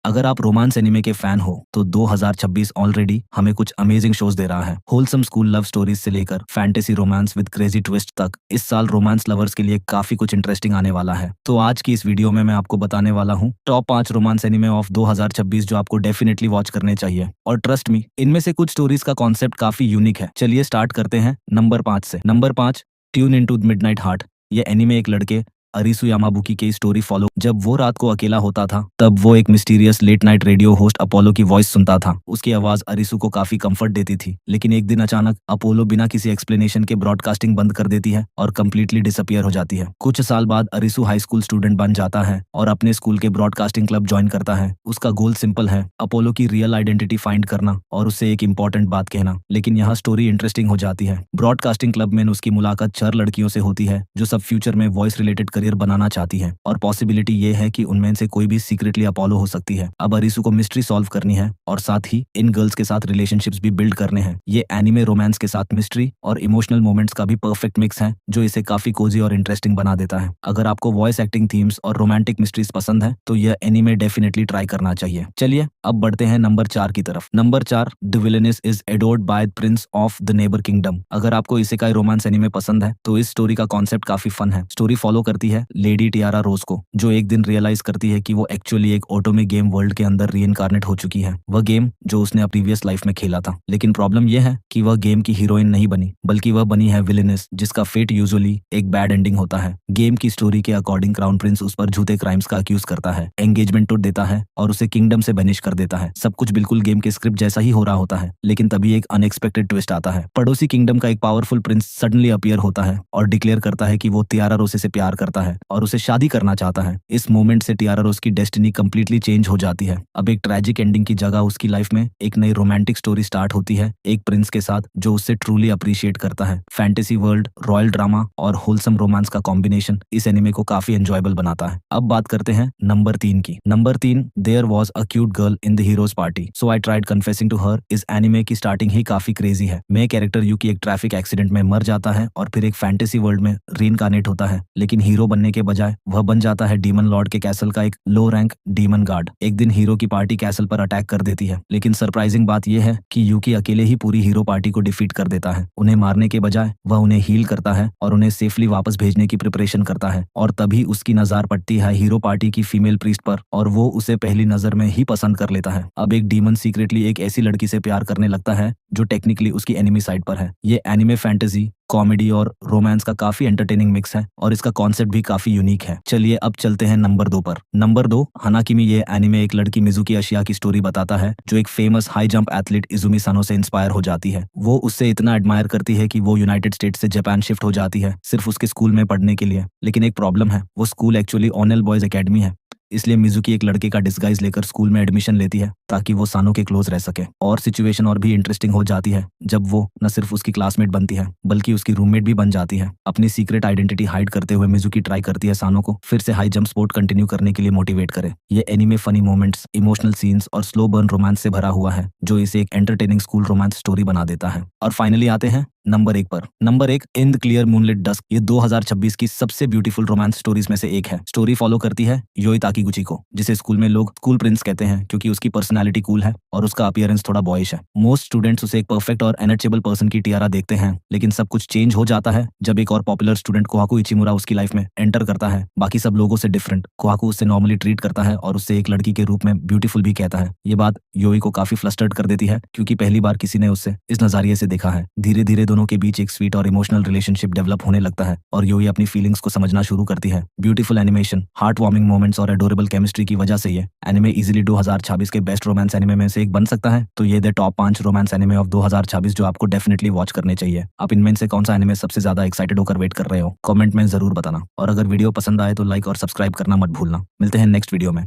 अगर आप romance anime के फैन हो तो 2026 ऑलरेडी हमें कुछ अमेजिंग शोज दे रहा है। होलसम स्कूल लव स्टोरीज से लेकर fantasy romance with crazy twist तक इस साल रोमांस लवर्स के लिए काफी कुछ इंटरेस्टिंग आने वाला है। तो आज की इस वीडियो में मैं आपको बताने वाला हूँ टॉप 5 रोमांस एनिमे ऑफ 2026 जो आपको डेफिनेटली वॉच करने चाहिए। और ट्रस्ट मी, इनमें से कुछ स्टोरीज का कॉन्सेप्ट काफी यूनिक है। चलिए स्टार्ट करते हैं नंबर 5 से। Number 5, tune into midnight heart. ये एनिमे एक लड़के अरिसु यामाबुकी की स्टोरी फॉलो। जब वो रात को अकेला होता था तब वो एक mysterious late night radio host Apollo की वॉइस सुनता था। उसकी आवाज अरिसु को काफी कंफर्ट देती थी। लेकिन एक दिन अचानक अपोलो बिना किसी एक्सप्लेनेशन के ब्रॉडकास्टिंग बंद कर देती है और कंप्लीटली डिसअपियर हो जाती है। कुछ साल बाद अरिसु हाई स्कूल स्टूडेंट बन जाता है और अपने स्कूल के ब्रॉडकास्टिंग क्लब ज्वाइन करता है। उसका गोल सिंपल है, अपोलो की रियल आइडेंटिटी फाइंड करना और उससे एक इंपॉर्टेंट बात कहना। लेकिन यहाँ स्टोरी इंटरेस्टिंग हो जाती है। ब्रॉडकास्टिंग क्लब में उसकी मुलाकात 4 लड़कियों से होती है जो सब फ्यूचर में वॉइस रिलेटेड करियर बनाना चाहती है और पॉसिबिलिटी ये है कि उनमें से कोई भी सीक्रेटली अपोलो हो सकती है। अब अरिसु को मिस्ट्री सॉल्व करनी है और साथ ही इन गर्ल्स के साथ रिलेशनशिप्स भी बिल्ड करने हैं। ये एनिमे रोमांस के साथ मिस्ट्री और इमोशनल मोमेंट्स का भी परफेक्ट मिक्स है जो इसे काफी कोजी और इंटरेस्टिंग बना देता है। अगर आपको वॉइस एक्टिंग थीम्स और रोमांटिक मिस्ट्रीज पसंद है तो यह एनिमे डेफिनेटली ट्राई करना चाहिए। चलिए अब बढ़ते हैं नंबर 4 की तरफ। Number 4, the villainess is adored by prince of the neighbour kingdom. अगर आपको इसेकाई रोमांस एनिमे पसंद है तो इस स्टोरी का कॉन्सेप्ट काफी फन है। स्टोरी फॉलो करती है लेडी टियारा रोज को, जो एक दिन रियलाइज करती है कि वो एक्चुअली एक ऑटोमे गेम वर्ल्ड के अंदर रीइंकार्नेट हो चुकी है। वह गेम जो उसने प्रीवियस लाइफ में खेला था। लेकिन प्रॉब्लम यह है कि वह गेम की हीरोइन नहीं बनी, बल्कि वह बनी है विलेनेस, जिसका फेट यूजुअली एक बैड एंडिंग होता है। गेम की स्टोरी के अकॉर्डिंग क्राउन प्रिंस उस पर झूठे क्राइम्स का अक्यूज करता है, एंगेजमेंट तोड़ देता है और उसे किंगडम से बैनिश कर देता है। सब कुछ बिल्कुल गेम के स्क्रिप्ट जैसा ही हो रहा होता है। लेकिन तभी एक अनएक्सपेक्टेड ट्विस्ट आता है। पड़ोसी किंगडम का एक पावरफुल प्रिंस सडनली अपीयर होता है और डिक्लेयर करता है कि वो टियारा रोसे से प्यार करता है और उसे शादी करना चाहता है। इस मोमेंट से टियारा रोस की डेस्टिनी कंप्लीटली चेंज हो जाती है। अब एक ट्रैजिक एंडिंग की जगह उसकी लाइफ में एक नई रोमांटिक स्टोरी स्टार्ट होती है, एक प्रिंस के साथ जो उससे ट्रूली अप्रिशिएट करता है। फैंटेसी वर्ल्ड, रॉयल ड्रामा और होलसम रोमांस का कॉम्बिनेशन इस एनिमे को काफी एंजॉयबल बनाता है। अब बात करते हैं नंबर 3 की। Number 3, there was a cute girl in the heroes party so I tried confessing to her. इस एनिमे की स्टार्टिंग ही काफी क्रेजी है। मेन कैरेक्टर यूकी एक ट्रैफिक एक्सीडेंट में मर जाता है और फिर एक फैंटेसी वर्ल्ड में रीइंकार्नेट होता है। लेकिन हीरो बनने के बजाय वह बन जाता है डीमन लॉर्ड के कैसल का एक लो रैंक डीमन गार्ड। एक दिन हीरो की पार्टी कैसल पर अटैक कर देती है। लेकिन सरप्राइजिंग बात यह है कि यूकी अकेले ही पूरी हीरो पार्टी को डिफीट कर देता है। उन्हें मारने के बजाय वह उन्हें हील करता है और उन्हें सेफली वापस भेजने की प्रिपरेशन करता है। और तभी उसकी नजर पड़ती है हीरो पार्टी की फीमेल प्रीस्ट पर और वो उसे पहली नजर में ही पसंद कर लेता है। अब एक डीमन सीक्रेटली एक ऐसी लड़की से प्यार करने लगता है जो टेक्निकली उसकी एनिमी साइड पर है। ये एनिमे फैंटेसी, कॉमेडी और रोमांस का काफी एंटरटेनिंग मिक्स है और इसका कॉन्सेप्ट भी काफी यूनिक है। चलिए अब चलते हैं नंबर 2 पर। नंबर 2, हानाकिमी। ये एनिमे एक लड़की मिजुकी अशिया की स्टोरी बताता है जो एक famous high jump athlete Izumi सानो से इंस्पायर हो जाती है। वो उससे इतना एडमायर करती है कि वो यूनाइटेड स्टेट्स से जापान शिफ्ट हो जाती है सिर्फ उसके स्कूल में पढ़ने के लिए। लेकिन एक प्रॉब्लम है, वो स्कूल एक्चुअली ऑनेल बॉयज एकेडमी है। इसलिए मिजुकी एक लड़के का डिस्गाइज लेकर स्कूल में एडमिशन लेती है ताकि वो सानो के क्लोज रह सके। और सिचुएशन और भी इंटरेस्टिंग हो जाती है जब वो न सिर्फ उसकी क्लासमेट बनती है बल्कि उसकी रूममेट भी बन जाती है। अपनी सीक्रेट आइडेंटिटी हाइड करते हुए मिजुकी ट्राई करती है सानो को फिर से हाई जंप स्पोर्ट कंटिन्यू करने के लिए मोटिवेट करे। ये anime funny moments, emotional scenes और स्लो बर्न रोमांस से भरा हुआ है जो इसे एक एंटरटेनिंग स्कूल रोमांस स्टोरी बना देता है। और फाइनली आते हैं नंबर 1 पर। Number 1, in the clear moonlit dusk. ये 2026 की सबसे ब्यूटीफुल रोमांस स्टोरीज में से एक है। स्टोरी फॉलो करती है योई ताकीगुची को, जिसे स्कूल में लोग स्कूल प्रिंस कहते हैं क्योंकि उसकी पर्सनालिटी कूल है और उसका अपीयरेंस थोड़ा बॉयिश है। मोस्ट स्टूडेंट्स उसे एक परफेक्ट और एनर्चेबल पर्सन की टियारा देखते हैं। लेकिन सब कुछ चेंज हो जाता है जब एक और पॉपुलर स्टूडेंट कोहाकू इचिमुरा उसकी लाइफ में एंटर करता है। बाकी सब लोगों से डिफरेंट कोहाकू उससे नॉर्मली ट्रीट करता है और उससे एक लड़की के रूप में ब्यूटीफुल भी कहता है। ये बात योई को काफी फ्लस्टर्ड कर देती है क्योंकि पहली बार किसी ने उससे इस नजरिए से देखा है। धीरे धीरे दोनों के बीच एक स्वीट और इमोशनल रिलेशनशिप डेवलप होने लगता है और योई अपनी फीलिंग्स को समझना शुरू करती है। Beautiful animation, heart warming moments और एडोरेबल केमिस्ट्री की वजह से ये एनिमे इजीली 2026 के बेस्ट रोमांस एनिमे में से एक बन सकता है। तो ये the top 5 romance anime of 2026 जो आपको डेफिनेटली वॉच करने चाहिए। आप इनमें से कौन सा एनिमे सबसे ज्यादा एक्साइटेड होकर वेट कर रहे हो, कमेंट में जरूर बताना। और अगर वीडियो पसंद आए तो लाइक और सब्सक्राइब करना मत भूलना। मिलते हैं नेक्स्ट वीडियो में।